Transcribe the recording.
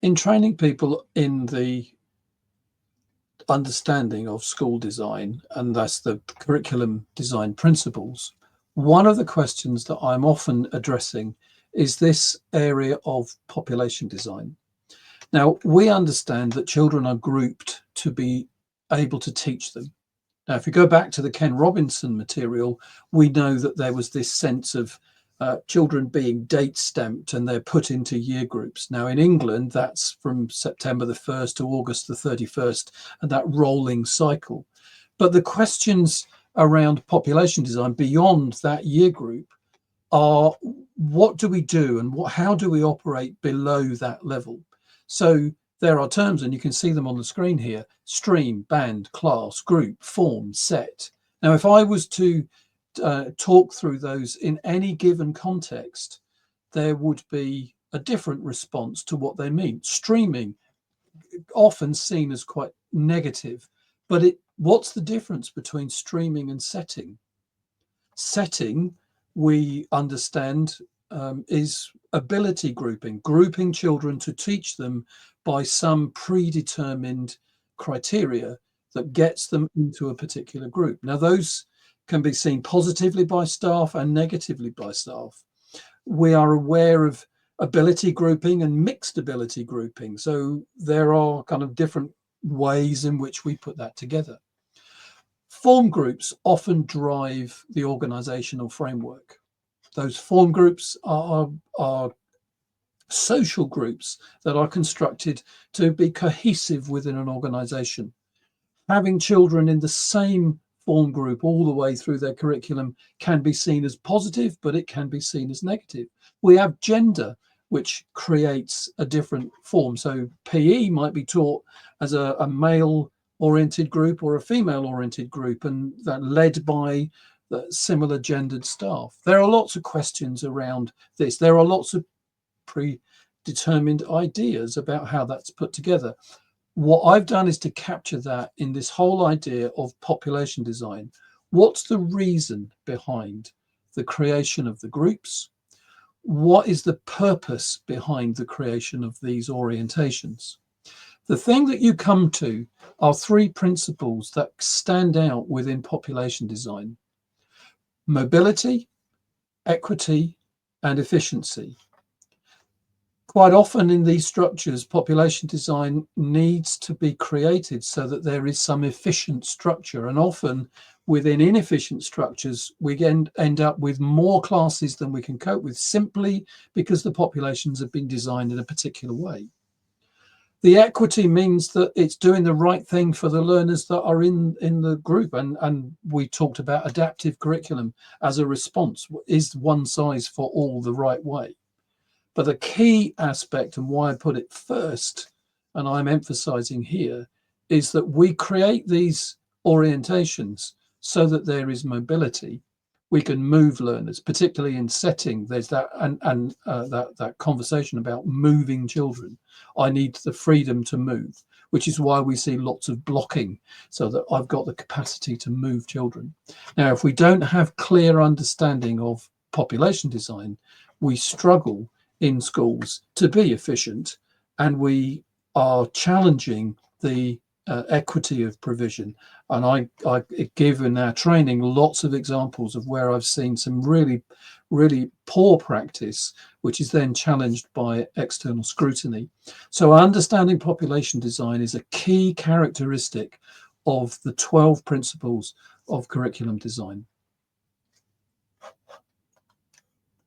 In training people in the understanding of school design, and that's the curriculum design principles, one of the questions that I'm often addressing is this area of population design. Now, we understand that children are grouped to be able to teach them. Now, if you go back to the Ken Robinson material, we know that there was this sense of children being date stamped and they're put into year groups. Now, in England, that's from September the 1st to August the 31st, and that rolling cycle. But the questions around population design beyond that year group are, what do we do and how do we operate below that level? So there are terms, and you can see them on the screen here: stream, band, class, group, form, set. Now, if I was to talk through those in any given context, there would be a different response to what they mean. Streaming, often seen as quite negative, but what's the difference between streaming and setting? Setting, we understand, is ability grouping children to teach them by some predetermined criteria that gets them into a particular group. Now, those can be seen positively by staff and negatively by staff. We are aware of ability grouping and mixed ability grouping. So there are kind of different ways in which we put that together. Form groups often drive the organizational framework. Those form groups are social groups that are constructed to be cohesive within an organization. Having children in the same form group all the way through their curriculum can be seen as positive, but it can be seen as negative. We have gender, which creates a different form. So PE might be taught as a male-oriented group or a female-oriented group, and that led by the similar gendered staff. There are lots of questions around this. There are lots of predetermined ideas about how that's put together. What I've done is to capture that in this whole idea of population design. What's the reason behind the creation of the groups? What is the purpose behind the creation of these orientations? The thing that you come to are three principles that stand out within population design: mobility, equity, and efficiency. Quite often in these structures, population design needs to be created so that there is some efficient structure. And often within inefficient structures, we end up with more classes than we can cope with, simply because the populations have been designed in a particular way. The equity means that it's doing the right thing for the learners that are in the group. And we talked about adaptive curriculum as a response. Is one size for all the right way? But the key aspect, and why I put it first, and I'm emphasizing here, is that we create these orientations so that there is mobility. We can move learners, particularly in setting. There's that that conversation about moving children. I need the freedom to move, which is why we see lots of blocking, so that I've got the capacity to move children. Now, if we don't have clear understanding of population design, we struggle in schools to be efficient, and we are challenging the equity of provision. And I give in our training lots of examples of where I've seen some really, really poor practice, which is then challenged by external scrutiny. So understanding population design is a key characteristic of the 12 principles of curriculum design.